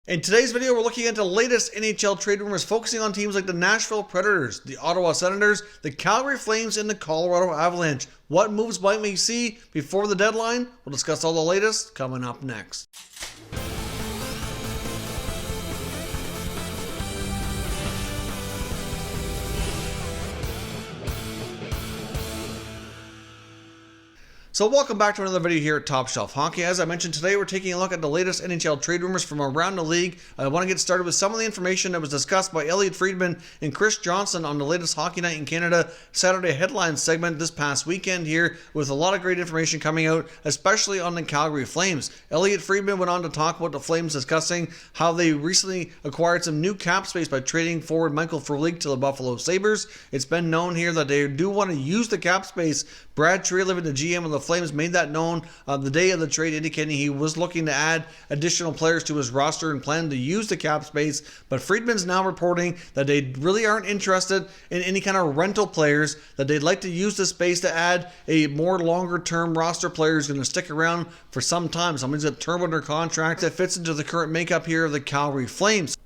In today's video, we're looking at the latest NHL trade rumors focusing on teams like the Nashville Predators, the Ottawa Senators, the Calgary Flames, and the Colorado Avalanche. What moves might we see before the deadline? We'll discuss all the latest coming up next. So welcome back to another video here at Top Shelf Hockey. As I mentioned today, we're taking a look at the latest NHL trade rumors from around the league. I want to get started with some of the information that was discussed by Elliot Friedman and Chris Johnson on the latest Hockey Night in Canada Saturday headlines segment this past weekend here, with a lot of great information coming out, especially on the Calgary Flames. Elliot Friedman went on to talk about the Flames discussing how they recently acquired some new cap space by trading forward Michael Frolik to the Buffalo Sabres. It's been known here that they do want to use the cap space. Brad Treliving, the GM of the Flames, made that known the day of the trade, indicating he was looking to add additional players to his roster and planned to use the cap space. But Friedman's now reporting that they really aren't interested in any kind of rental players, that they'd like to use the space to add a more longer-term roster player who's going to stick around for some time. Somebody's got term under contract that fits into the current makeup here of the Calgary Flames.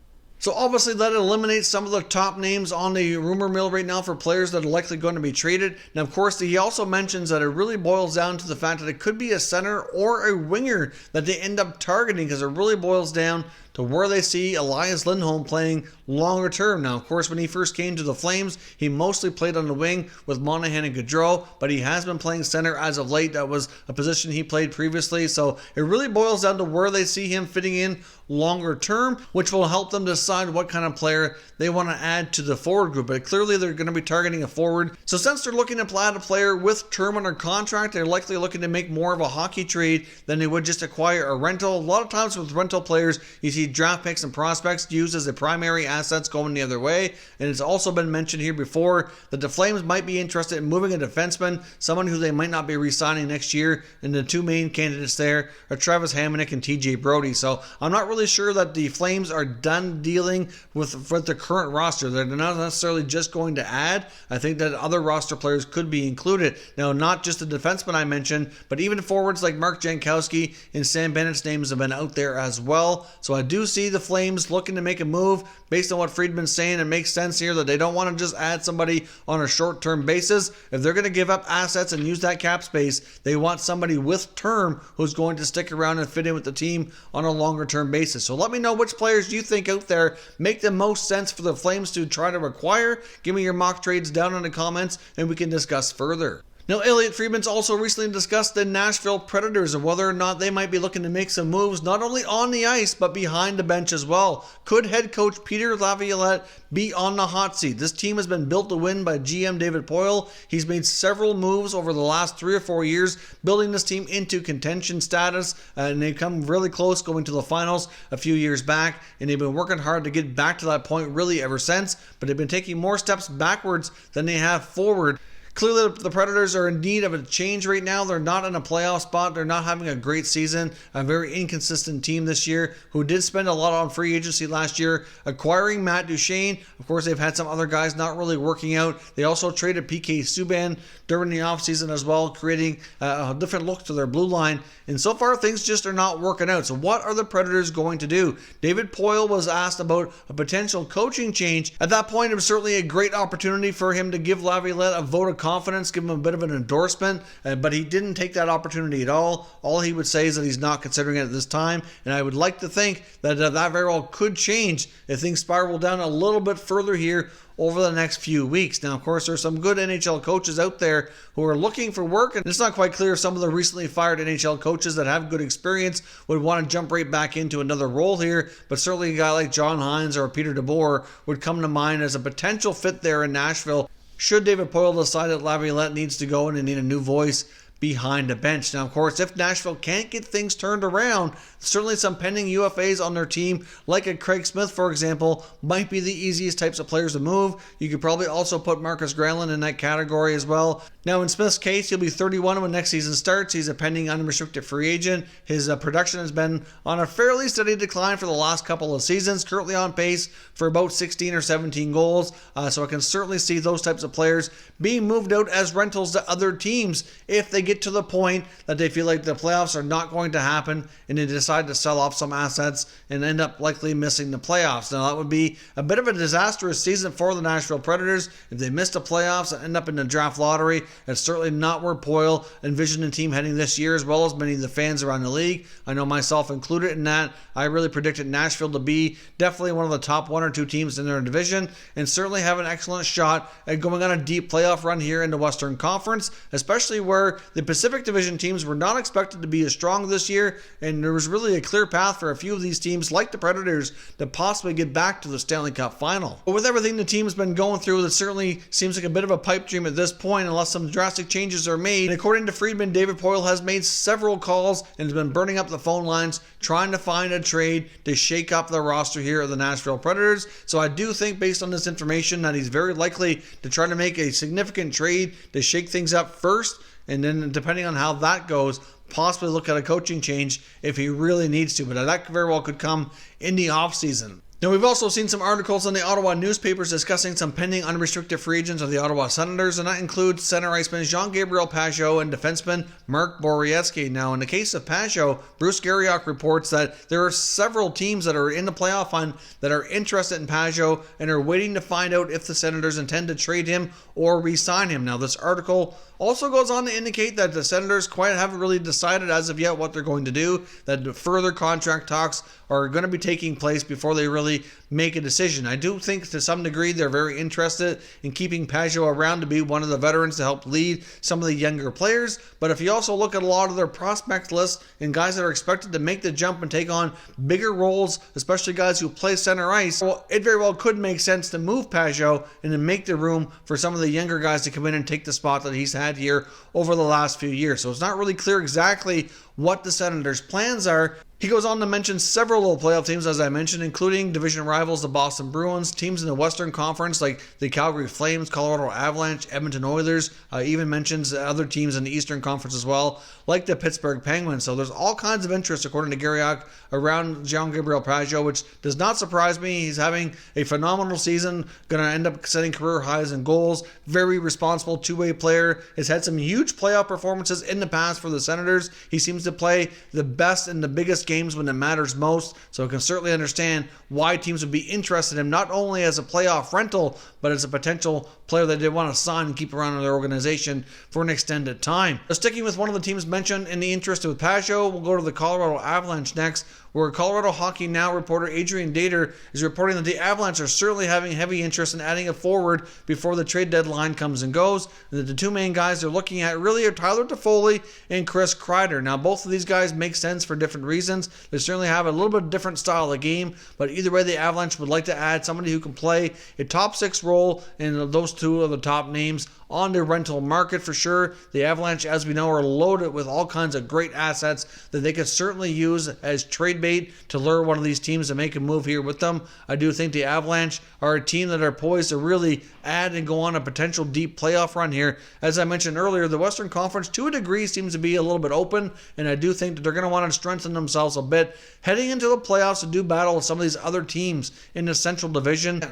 So obviously that eliminates some of the top names on the rumor mill right now for players that are likely going to be traded. Now, of course, he also mentions that it really boils down to the fact that it could be a center or a winger that they end up targeting, because it really boils down to where they see Elias Lindholm playing longer term. Now, of course, when he first came to the Flames, he mostly played on the wing with Monahan and Gaudreau, but he has been playing center as of late. That was a position he played previously. So it really boils down to where they see him fitting in longer term, which will help them decide what kind of player they want to add to the forward group. But clearly they're going to be targeting a forward. So since they're looking to add a player with term under contract, they're likely looking to make more of a hockey trade than they would just acquire a rental. A lot of times with rental players, you see draft picks and prospects used as the primary assets going the other way. And it's also been mentioned here before that the Flames might be interested in moving a defenseman, someone who they might not be re-signing next year. And the two main candidates there are Travis Hamonic and TJ Brody. So I'm not really sure that the Flames are done dealing with the current roster. They're not necessarily just going to add. I think that other roster players could be included. Now, not just the defenseman I mentioned, but even forwards like Mark Jankowski and Sam Bennett's names have been out there as well. So I do see the Flames looking to make a move based on what Friedman's saying. It makes sense here that they don't want to just add somebody on a short-term basis. If they're going to give up assets and use that cap space, they want somebody with term who's going to stick around and fit in with the team on a longer-term basis. So let me know which players you think out there make the most sense for the Flames to try to acquire. Give me your mock trades down in the comments and we can discuss further. Now, Elliot Friedman's also recently discussed the Nashville Predators and whether or not they might be looking to make some moves, not only on the ice, but behind the bench as well. Could head coach Peter Laviolette be on the hot seat? This team has been built to win by GM David Poile. He's made several moves over the last 3 or 4 years, building this team into contention status, and they've come really close going to the finals a few years back, and they've been working hard to get back to that point really ever since, but they've been taking more steps backwards than they have forward. Clearly, the Predators are in need of a change right now. They're not in a playoff spot. They're not having a great season. A very inconsistent team this year, who did spend a lot on free agency last year, acquiring Matt Duchene. Of course, they've had some other guys not really working out. They also traded PK Subban during the offseason as well, creating a different look to their blue line. And so far, things just are not working out. So what are the Predators going to do? David Poile was asked about a potential coaching change. At that point, it was certainly a great opportunity for him to give Laviolette a vote of confidence, give him a bit of an endorsement, but he didn't take that opportunity at all. All he would say is that he's not considering it at this time, and I would like to think that that very well could change if things spiral down a little bit further here over the next few weeks. Now, of course, there's some good NHL coaches out there who are looking for work, and it's not quite clear if some of the recently fired NHL coaches that have good experience would want to jump right back into another role here, but certainly a guy like John Hines or Peter DeBoer would come to mind as a potential fit there in Nashville, should David Poile decide that Laviolette needs to go in and need a new voice behind the bench. Now, of course, if Nashville can't get things turned around, certainly some pending UFAs on their team, like a Craig Smith, for example, might be the easiest types of players to move. You could probably also put Marcus Granlund in that category as well. Now, in Smith's case, he'll be 31 when next season starts. He's a pending unrestricted free agent. His production has been on a fairly steady decline for the last couple of seasons, currently on pace for about 16 or 17 goals. So I can certainly see those types of players being moved out as rentals to other teams if they get to the point that they feel like the playoffs are not going to happen and they decide to sell off some assets and end up likely missing the playoffs. Now, that would be a bit of a disastrous season for the Nashville Predators. If they miss the playoffs and end up in the draft lottery, it's certainly not where Poyle envisioned the team heading this year, as well as many of the fans around the league. I know myself included in that. I really predicted Nashville to be definitely one of the top 1 or 2 teams in their division and certainly have an excellent shot at going on a deep playoff run here in the Western Conference, especially where the Pacific Division teams were not expected to be as strong this year, and there was really a clear path for a few of these teams like the Predators to possibly get back to the Stanley Cup final. But with everything the team's been going through, it certainly seems like a bit of a pipe dream at this point unless some drastic changes are made. And according to Friedman, David Poyle has made several calls and has been burning up the phone lines trying to find a trade to shake up the roster here of the Nashville Predators. So I do think, based on this information, that he's very likely to try to make a significant trade to shake things up first, and then depending on how that goes, possibly look at a coaching change if he really needs to. But that very well could come in the offseason. Now, we've also seen some articles in the Ottawa newspapers discussing some pending unrestricted free agents of the Ottawa Senators, and that includes center iceman Jean-Gabriel Pageau and defenseman Mark Borowiecki. Now, in the case of Pageau, Bruce Garriock reports that there are several teams that are in the playoff hunt that are interested in Pageau and are waiting to find out if the Senators intend to trade him or re-sign him. Now, this article also goes on to indicate that the Senators quite haven't really decided as of yet what they're going to do, that further contract talks are going to be taking place before they really make a decision. I do think to some degree they're very interested in keeping Pageau around to be one of the veterans to help lead some of the younger players, but if you also look at a lot of their prospect lists and guys that are expected to make the jump and take on bigger roles, especially guys who play center ice, well, it very well could make sense to move Pageau and to make the room for some of the younger guys to come in and take the spot that he's had here over the last few years. So it's not really clear exactly what the Senators' plans are. He goes on to mention several of the playoff teams, as I mentioned, including division rivals, the Boston Bruins, teams in the Western Conference like the Calgary Flames, Colorado Avalanche, Edmonton Oilers, even mentions other teams in the Eastern Conference as well, like the Pittsburgh Penguins. So there's all kinds of interest, according to Garriock, around Jean-Gabriel Pageau, which does not surprise me. He's having a phenomenal season, going to end up setting career highs in goals, very responsible two-way player, has had some huge playoff performances in the past for the Senators. He seems to play the best in the biggest games when it matters most, so I can certainly understand why teams would be interested in him not only as a playoff rental, but as a potential player that they want to sign and keep around in their organization for an extended time. Now, sticking with one of the teams mentioned in the interest with Pageau, we'll go to the Colorado Avalanche next, where Colorado Hockey Now reporter Adrian Dater is reporting that the Avalanche are certainly having heavy interest in adding a forward before the trade deadline comes and goes, and that the two main guys they're looking at really are Tyler Toffoli and Chris Kreider. Now, both of these guys make sense for different reasons. They certainly have a little bit different style of game, but either way, the Avalanche would like to add somebody who can play a top six role, and those two are the top names on the rental market for sure. The Avalanche, as we know, are loaded with all kinds of great assets that they could certainly use as trade bait to lure one of these teams to make a move here with them. I do think the Avalanche are a team that are poised to really add and go on a potential deep playoff run here. As I mentioned earlier, the Western Conference to a degree seems to be a little bit open, and I do think that they're going to want to strengthen themselves a bit heading into the playoffs to do battle with some of these other teams in the Central Division.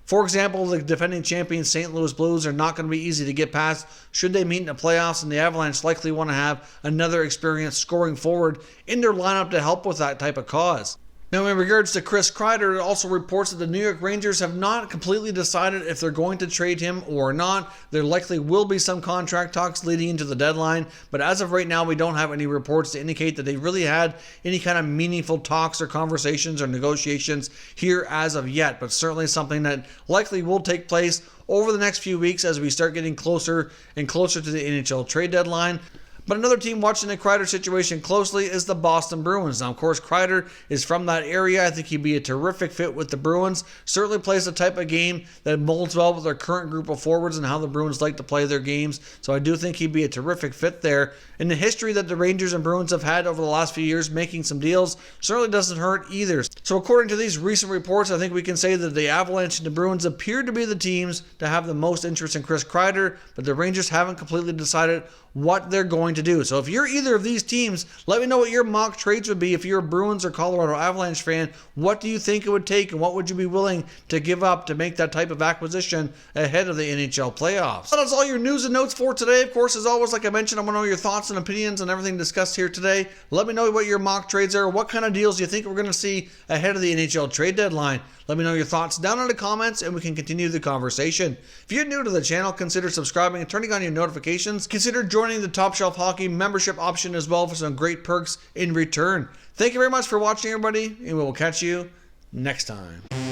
For example, the defending champions St. Louis Blues are not going to be easy to get past should they meet in the playoffs, and the Avalanche likely want to have another experienced scoring forward in their lineup to help with that type of cause. Now, in regards to Chris Kreider, it also reports that the New York Rangers have not completely decided if they're going to trade him or not. There likely will be some contract talks leading into the deadline, but as of right now, we don't have any reports to indicate that they really had any kind of meaningful talks or conversations or negotiations here as of yet, but certainly something that likely will take place over the next few weeks as we start getting closer and closer to the NHL trade deadline. But another team watching the Kreider situation closely is the Boston Bruins. Now, of course, Kreider is from that area. I think he'd be a terrific fit with the Bruins. Certainly plays the type of game that molds well with their current group of forwards and how the Bruins like to play their games. So I do think he'd be a terrific fit there. And the history that the Rangers and Bruins have had over the last few years making some deals certainly doesn't hurt either. So according to these recent reports, I think we can say that the Avalanche and the Bruins appear to be the teams to have the most interest in Chris Kreider, but the Rangers haven't completely decided what they're going to do. So if you're either of these teams, let me know what your mock trades would be. If you're a Bruins or Colorado Avalanche fan, what do you think it would take and what would you be willing to give up to make that type of acquisition ahead of the NHL playoffs? So that's all your news and notes for today. Of course, as always, like I mentioned, I want to know your thoughts and opinions on everything discussed here today. Let me know what your mock trades are. What kind of deals do you think we're going to see ahead of the NHL trade deadline? Let me know your thoughts down in the comments and we can continue the conversation. If you're new to the channel, consider subscribing and turning on your notifications. Consider joining the Top Shelf Hockey membership option as well for some great perks in return. Thank you very much for watching, everybody, and we will catch you next time.